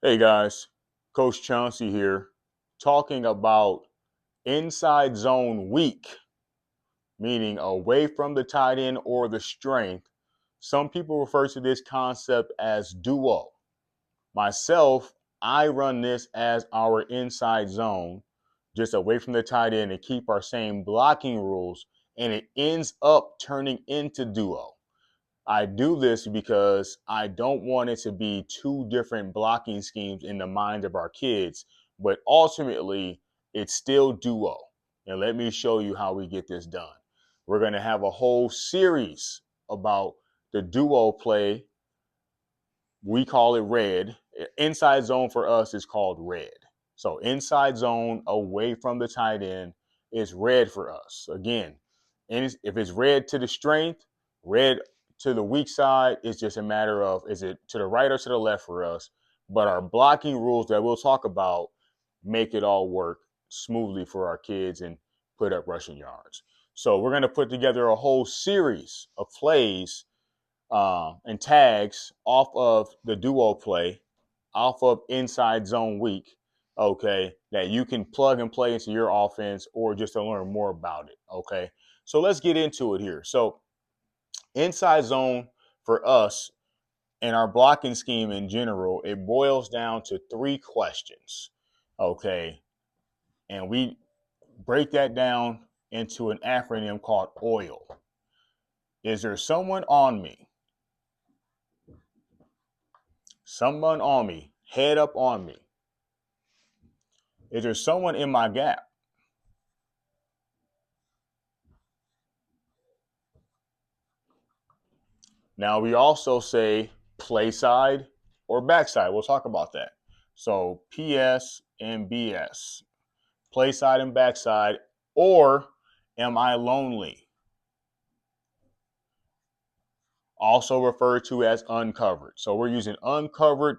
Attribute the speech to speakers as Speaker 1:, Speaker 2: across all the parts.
Speaker 1: Hey guys, Coach Chauncy here, talking about inside zone weak, meaning away from the tight end or the strength. Some people refer to this concept as duo. Myself, I run this as our inside zone, just away from the tight end and keep our same blocking rules, and it ends up turning into duo. I do this because I don't want it to be two different blocking schemes in the minds of our kids, but ultimately it's still duo. And let me show you how we get this done. We're going to have a whole series about the duo play. We call it red. Inside zone for us is called red. So inside zone away from the tight end is red for us. Again, if it's red to the strength, red to the weak side, it's just a matter of is it to the right or to the left for us. But our blocking rules that we'll talk about make it all work smoothly for our kids and put up rushing yards. So we're going to put together a whole series of plays and tags off of the duo play, off of inside zone week, okay, that you can plug and play into your offense or just to learn more about it, okay? So let's get into it here. So inside zone for us and our blocking scheme in general, it boils down to three questions, okay? And we break that down into an acronym called OIL. Is there someone on me? Someone on me, head up on me. Is there someone in my gap? Now we also say play side or backside. We'll talk about that. So PS and BS, play side and backside, or am I lonely? Also referred to as uncovered. So we're using uncovered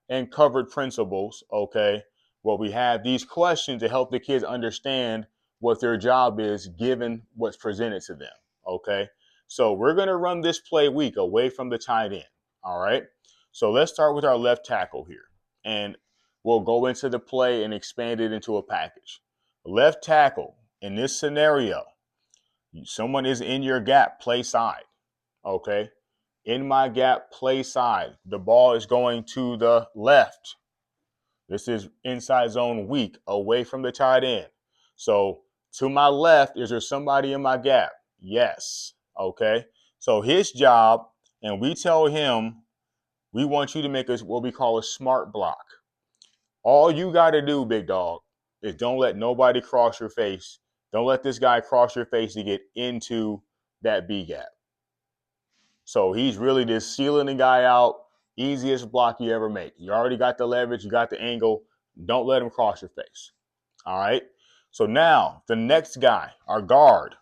Speaker 1: and covered principles, okay? Well, we have these questions to help the kids understand what their job is given what's presented to them, okay? So we're going to run this play week away from the tight end, all right? So let's start with our left tackle here, and we'll go into the play and expand it into a package. Left tackle, in this scenario, someone is in your gap, play side, okay? In my gap, play side. The ball is going to the left. This is inside zone weak, away from the tight end. So to my left, is there somebody in my gap? Yes. Okay. So his job, and we tell him, we want you to make us what we call a smart block. All you got to do, big dog, is don't let nobody cross your face. Don't let this guy cross your face to get into that B gap. So he's really just sealing the guy out. Easiest block you ever make. You already got the leverage, you got the angle. Don't let him cross your face. All right. So now the next guy, our guard.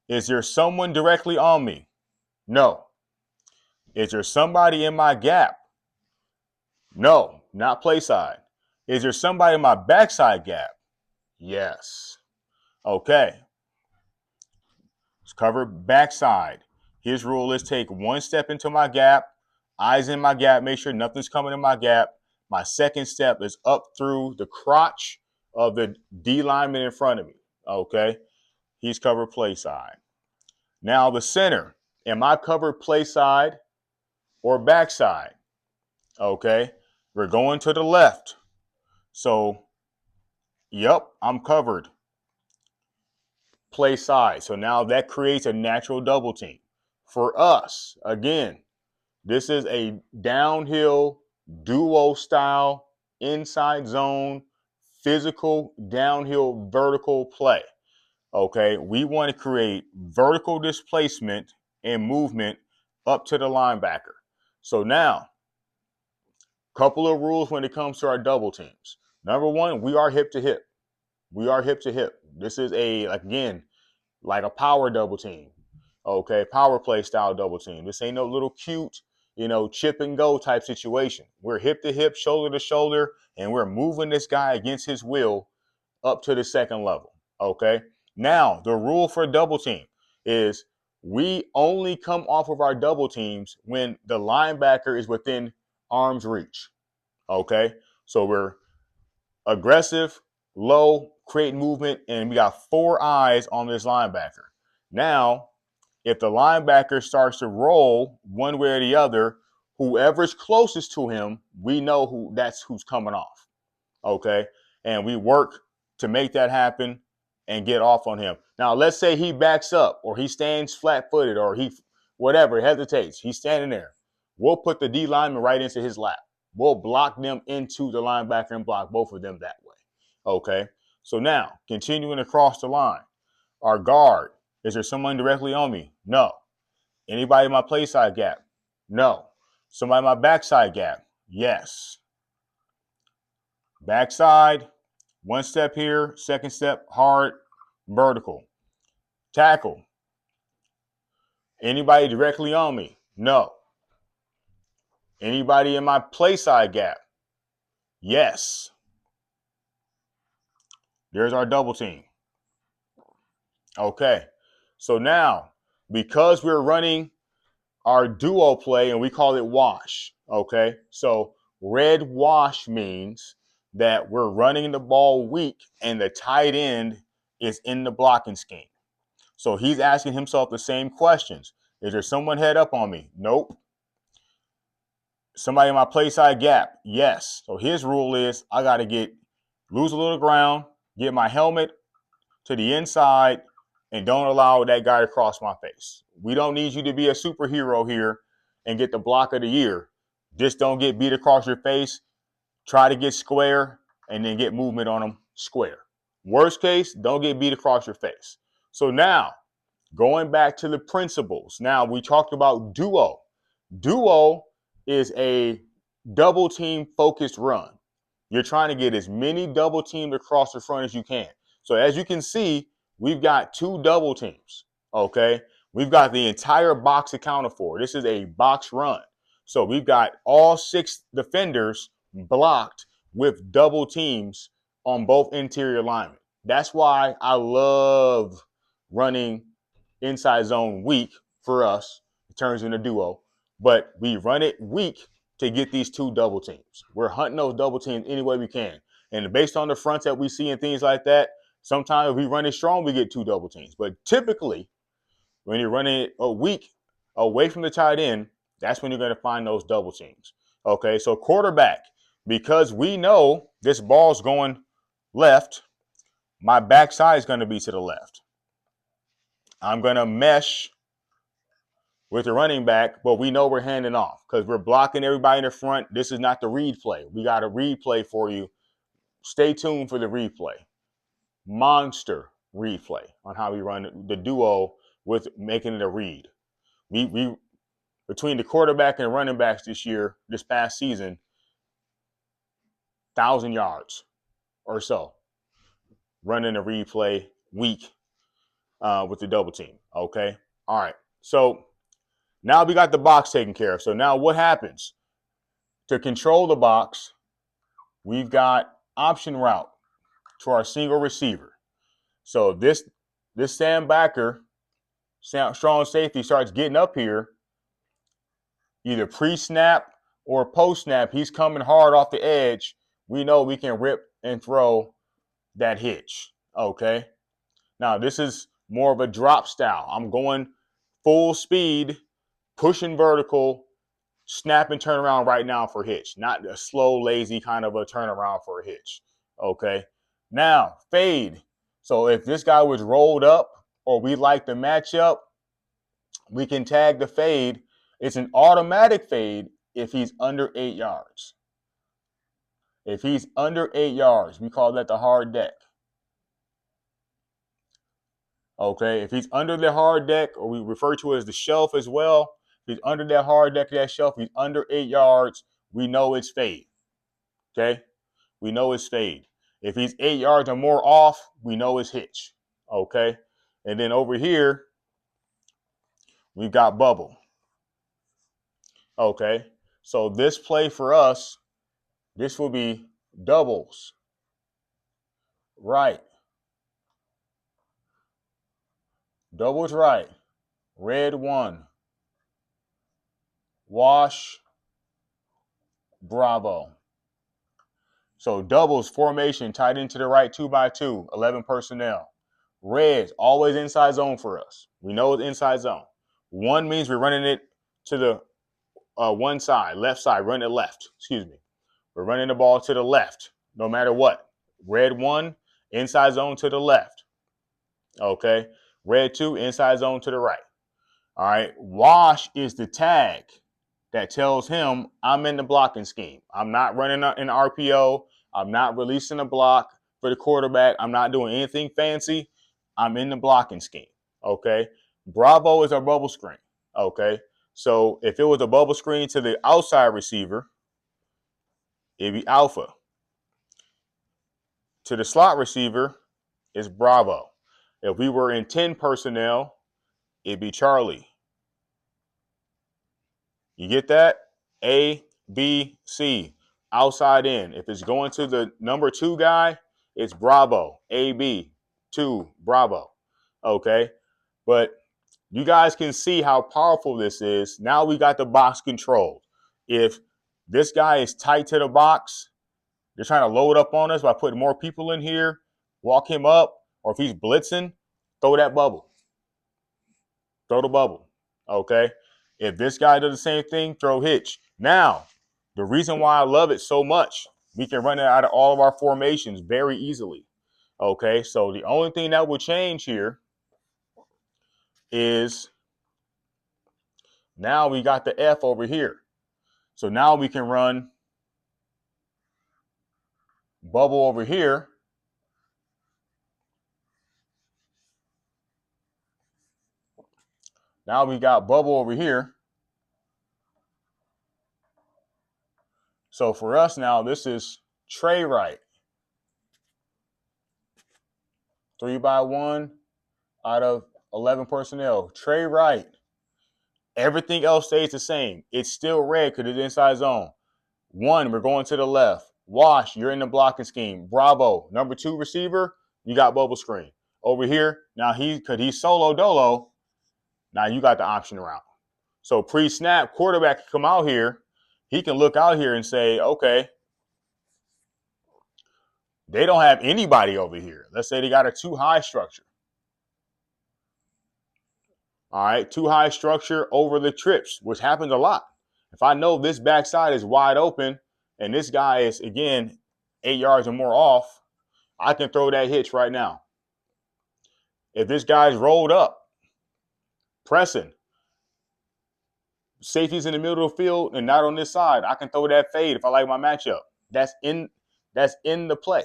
Speaker 1: Is there someone directly on me? No. Is there somebody in my gap? No, not play side. Is there somebody in my backside gap? Yes. Okay. Let's cover backside. His rule is take one step into my gap, eyes in my gap, make sure nothing's coming in my gap. My second step is up through the crotch of the D lineman in front of me. Okay. He's covered play side. Now the center. Am I covered play side or backside? Okay. We're going to the left. So, yep, I'm covered play side. So now that creates a natural double team. For us, again, this is a downhill duo style inside zone physical downhill vertical play. Okay, we want to create vertical displacement and movement up to the linebacker. So now, couple of rules when it comes to our double teams. Number one, we are hip to hip. We are hip to hip. This is again, like a power double team. Okay, power play style double team. This ain't no little cute, chip and go type situation. We're hip to hip, shoulder to shoulder, and we're moving this guy against his will up to the second level. Okay. Now, the rule for double team is we only come off of our double teams when the linebacker is within arm's reach. Okay, so we're aggressive, low, create movement, and we got 4 eyes on this linebacker. Now, if the linebacker starts to roll one way or the other, whoever's closest to him, we know who's coming off. Okay, and we work to make that happen and get off on him. Now, let's say he backs up, or he stands flat-footed, or he whatever hesitates. He's standing there. We'll put the D lineman right into his lap. We'll block them into the linebacker and block both of them that way. Okay, so now continuing across the line, our guard. Is there someone directly on me? No. Anybody in my play side gap? No. Somebody in my backside gap? Yes. Backside, one step here, second step, hard, vertical. Tackle. Anybody directly on me? No. Anybody in my play side gap? Yes. There's our double team. Okay. So now, because we're running our duo play and we call it wash, okay? So red wash means that we're running the ball weak and the tight end is in the blocking scheme. So he's asking himself the same questions. Is there someone head up on me? Nope. Somebody in my play side gap? Yes. So his rule is I got to lose a little ground, get my helmet to the inside, and don't allow that guy to cross my face. We don't need you to be a superhero here and get the block of the year. Just don't get beat across your face. Try to get square and then get movement on them square. Worst case, don't get beat across your face. So now, going back to the principles. Now, we talked about duo. Duo is a double team focused run. You're trying to get as many double teams across the front as you can. So as you can see, we've got 2 double teams, okay? We've got the entire box accounted for. This is a box run. So we've got all 6 defenders blocked with double teams on both interior linemen. That's why I love running inside zone weak for us. It turns into duo. But we run it weak to get these 2 double teams. We're hunting those double teams any way we can. And based on the fronts that we see and things like that, sometimes if we run it strong, we get 2 double teams. But typically, when you're running it weak away from the tight end, that's when you're going to find those double teams. Okay, so quarterback, because we know this ball's going left, my backside is going to be to the left. I'm going to mesh with the running back, but we know we're handing off because we're blocking everybody in the front. This is not the read play. We got a read play for you. Stay tuned for the replay. Monster replay on how we run the duo with making it a read. We between the quarterback and the running backs this past season, 1,000 yards or so running a replay week with the double team. Okay. All right. So now we got the box taken care of. So now what happens? To control the box, we've got option route to our single receiver. So this Sam backer, strong safety, starts getting up here, either pre-snap or post-snap. He's coming hard off the edge. We know we can rip and throw that hitch. Okay. Now this is more of a drop style. I'm going full speed, pushing vertical, snap and turn around right now for hitch, not a slow, lazy kind of a turnaround for a hitch. Okay. Now, fade. So if this guy was rolled up or we like the matchup, we can tag the fade. It's an automatic fade if he's under 8 yards. If he's under 8 yards, we call that the hard deck. Okay. If he's under the hard deck, or we refer to it as the shelf as well, if he's under that hard deck, that shelf, he's under 8 yards, we know it's fade. Okay. We know it's fade. If he's 8 yards or more off, we know it's hitch. Okay. And then over here, we've got bubble. Okay. So this play for us, this will be doubles. Right. Doubles right. Red 1. Wash. Bravo. So doubles formation, tight end to the right, 2x2, 11 personnel. Reds, always inside zone for us. We know it's inside zone. One means we're running it to the one side, left side, run it left. Excuse me. We're running the ball to the left, no matter what. Red 1, inside zone to the left. Okay. Red 2, inside zone to the right. All right. Wash is the tag that tells him I'm in the blocking scheme. I'm not running an RPO. I'm not releasing a block for the quarterback. I'm not doing anything fancy. I'm in the blocking scheme. Okay. Bravo is our bubble screen. Okay. So if it was a bubble screen to the outside receiver, it'd be alpha. To the slot receiver, it's Bravo. If we were in 10 personnel, it'd be Charlie. You get that? A, B, C, outside in. If it's going to the number 2 guy, it's Bravo. A, B, 2, Bravo. Okay? But you guys can see how powerful this is. Now we got the box controlled. If this guy is tight to the box, they're trying to load up on us by putting more people in here, walk him up, or if he's blitzing, throw that bubble. Throw the bubble. Okay? If this guy does the same thing, throw hitch. Now, the reason why I love it so much, we can run it out of all of our formations very easily. Okay? So the only thing that will change here is now we got the F over here. So now we can run bubble over here. Now we got bubble over here. So for us now, this is tray right. 3x1 out of 11 personnel. Tray right. Everything else stays the same. It's still red because it's inside zone. 1, we're going to the left. Wash, you're in the blocking scheme. Bravo, number 2 receiver, you got bubble screen. Over here, now because he's solo dolo, now you got the option route. So pre-snap, quarterback can come out here. He can look out here and say, okay, they don't have anybody over here. Let's say they got a too high structure. All right, too high structure over the trips, which happens a lot. If I know this backside is wide open and this guy is, again, 8 yards or more off, I can throw that hitch right now. If this guy's rolled up, pressing, safety's in the middle of the field and not on this side, I can throw that fade if I like my matchup. That's in the play.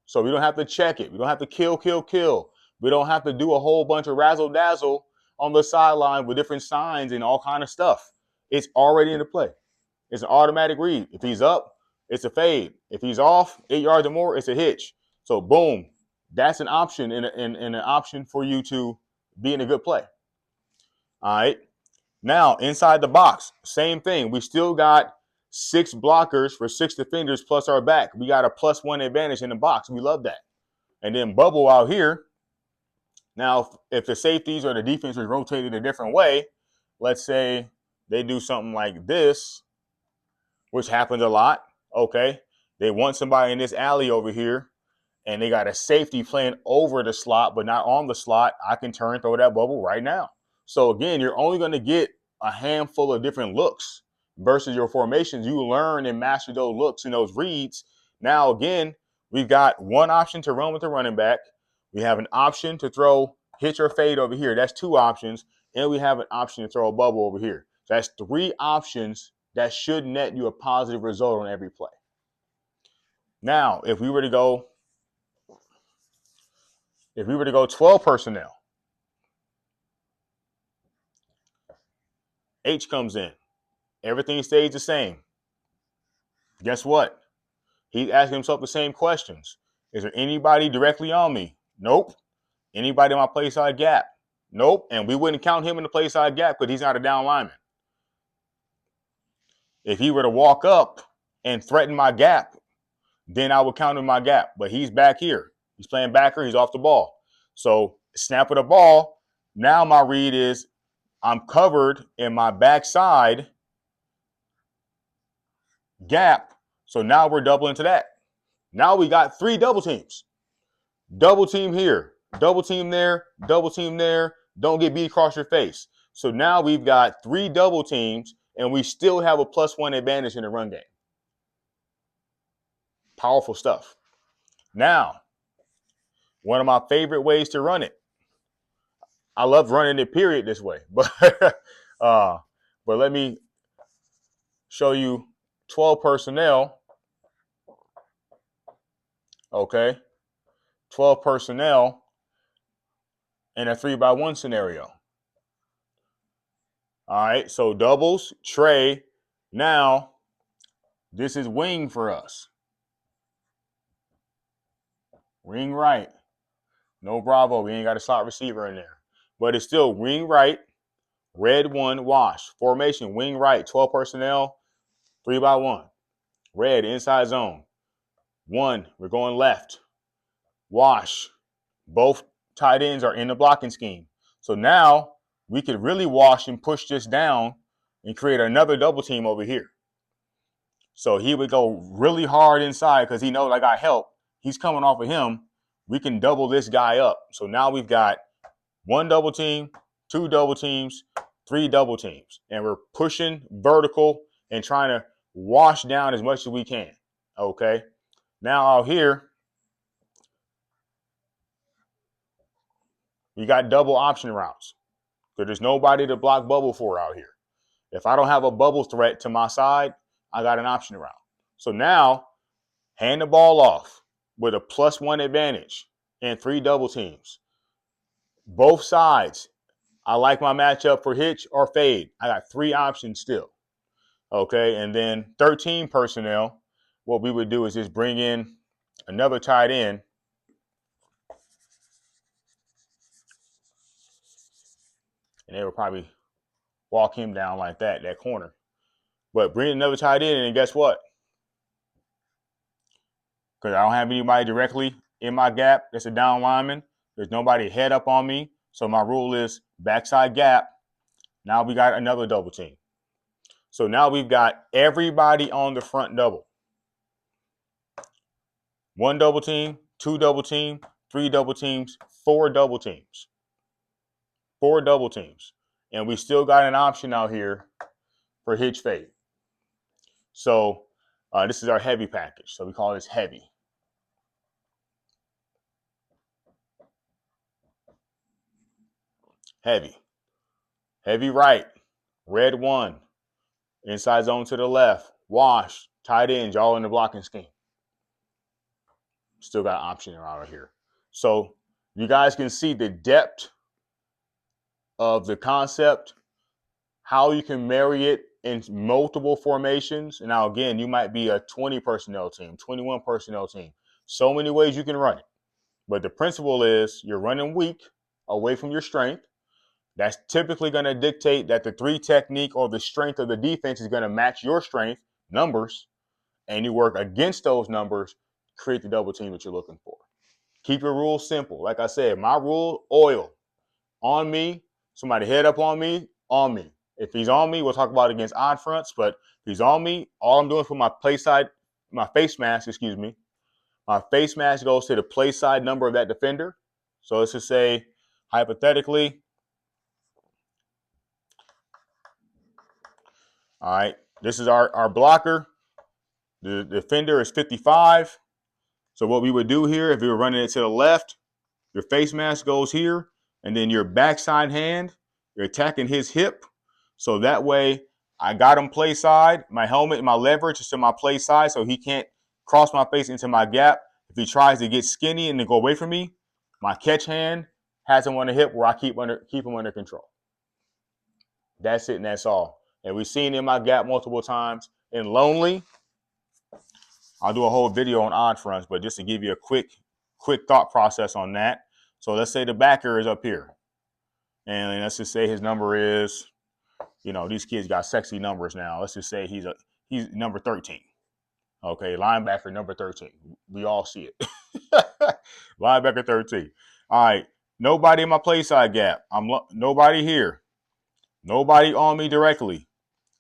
Speaker 1: So we don't have to check it. We don't have to kill. We don't have to do a whole bunch of razzle-dazzle on the sideline with different signs and all kind of stuff. It's already in the play. It's an automatic read. If he's up, it's a fade. If he's off, 8 yards or more, it's a hitch. So boom, that's an option and an option for you to be in a good play. All right. Now, inside the box, same thing. We still got 6 blockers for 6 defenders plus our back. We got a +1 advantage in the box. We love that. And then bubble out here. Now, if the safeties or the defense is rotated a different way, let's say they do something like this, which happens a lot, okay? They want somebody in this alley over here, and they got a safety playing over the slot but not on the slot. I can turn and throw that bubble right now. So, again, you're only going to get a handful of different looks versus your formations. You learn and master those looks and those reads. Now, again, we've got one option to run with the running back. We have an option to throw hitch or fade over here. That's 2 options. And we have an option to throw a bubble over here. So that's 3 options that should net you a positive result on every play. Now, if we were to go 12 personnel, H comes in. Everything stays the same. Guess what? He's asking himself the same questions. Is there anybody directly on me? Nope. Anybody in my play side gap? Nope. And we wouldn't count him in the play side gap because he's not a down lineman. If he were to walk up and threaten my gap, then I would count him in my gap. But he's back here. He's playing backer. He's off the ball. So snap of the ball. Now my read is I'm covered in my backside gap. So now we're doubling to that. Now we got 3 double teams. Double team here, double team there, double team there. Don't get beat across your face. So now we've got 3 double teams, and we still have a +1 advantage in the run game. Powerful stuff. Now, one of my favorite ways to run it. I love running it period this way, but let me show you 12 personnel. Okay, 12 personnel in a 3-by-1 scenario. All right, so doubles, tray. Now, this is wing for us. Wing right. No bravo. We ain't got a slot receiver in there. But it's still wing right, red 1, wash. Formation, wing right, 12 personnel, 3-by-1. Red, inside zone. 1, we're going left. Wash. Both tight ends are in the blocking scheme. So now we could really wash and push this down and create another double team over here. So he would go really hard inside because he knows I got help. He's coming off of him. We can double this guy up. So now we've got 1 double team, 2 double teams, 3 double teams. And we're pushing vertical and trying to wash down as much as we can. Okay. Now out here, we got double option routes because there's nobody to block bubble for out here. If I don't have a bubble threat to my side, I got an option route. So now, hand the ball off with a +1 advantage and 3 double teams. Both sides, I like my matchup for hitch or fade. I got 3 options still. Okay, and then 13 personnel, what we would do is just bring in another tight end. And they would probably walk him down like that corner. But bring another tight end, and guess what? Because I don't have anybody directly in my gap that's a down lineman. There's nobody head up on me. So my rule is backside gap. Now we got another double team. So now we've got everybody on the front double. 1 double team, 2 double team, 3 double teams, 4 double teams. 4 double teams. And we still got an option out here for hitch fade. So this is our heavy package. So we call this heavy. Heavy. Heavy right. Red 1. Inside zone to the left. Wash. Tight ends, all in the blocking scheme. Still got an option out here. So you guys can see the depth of the concept, how you can marry it in multiple formations. And now, again, you might be a 20 personnel team, 21 personnel team. So many ways you can run it. But the principle is you're running weak away from your strength. That's typically going to dictate that the 3 technique or the strength of the defense is going to match your strength, numbers, and you work against those numbers, create the double team that you're looking for. Keep your rules simple. Like I said, my rule, oil. On me, somebody head up on me, on me. If he's on me, we'll talk about it against odd fronts, but if he's on me, all I'm doing for my face mask, my face mask goes to the play side number of that defender. So let's just say, hypothetically, all right, this is our blocker. The defender is 55. So what we would do here, if we were running it to the left, your face mask goes here, and then your backside hand, you're attacking his hip. So that way, I got him play side. My helmet and my leverage is to my play side, so he can't cross my face into my gap. If he tries to get skinny and to go away from me, my catch hand has him on the hip where I keep him under control. That's it, and that's all. And we've seen in my gap multiple times. In lonely, I'll do a whole video on odd fronts, but just to give you a quick thought process on that. So let's say the backer is up here. And let's just say his number is, these kids got sexy numbers now. Let's just say he's number 13. Okay, linebacker number 13. We all see it. Linebacker 13. All right, nobody in my play side gap. Nobody here. Nobody on me directly.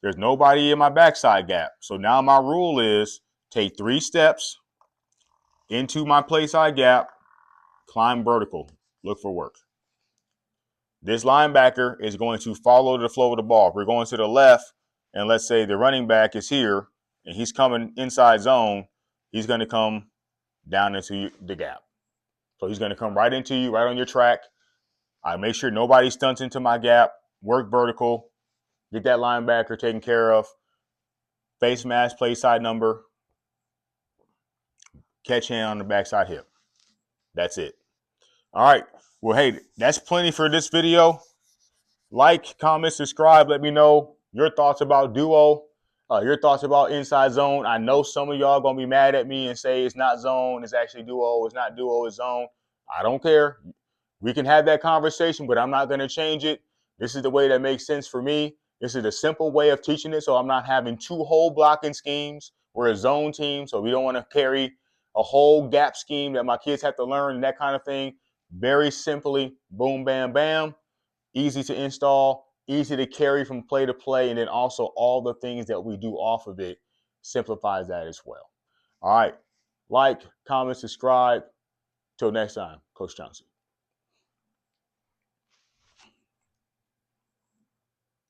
Speaker 1: There's nobody in my backside gap. So now my rule is take 3 steps, into my play side gap, climb vertical, look for work. This linebacker is going to follow the flow of the ball. If we're going to the left, and let's say the running back is here, and he's coming inside zone, he's going to come down into the gap. So he's going to come right into you, right on your track. I make sure nobody stunts into my gap, work vertical, get that linebacker taken care of, face mask, play side number, catch hand on the backside hip. That's it. All right. Well, hey, that's plenty for this video. Like, comment, subscribe. Let me know your thoughts about duo, your thoughts about inside zone. I know some of y'all going to be mad at me and say it's not zone, it's actually duo. It's not duo, it's zone. I don't care. We can have that conversation, but I'm not going to change it. This is the way that makes sense for me. This is a simple way of teaching it, so I'm not having two whole blocking schemes. We're a zone team, so we don't want to carry a whole gap scheme that my kids have to learn and that kind of thing. Very simply, boom, bam, bam. Easy to install, easy to carry from play to play, and then also all the things that we do off of it simplifies that as well. All right. Like, comment, subscribe. Till next time, Coach Chauncy.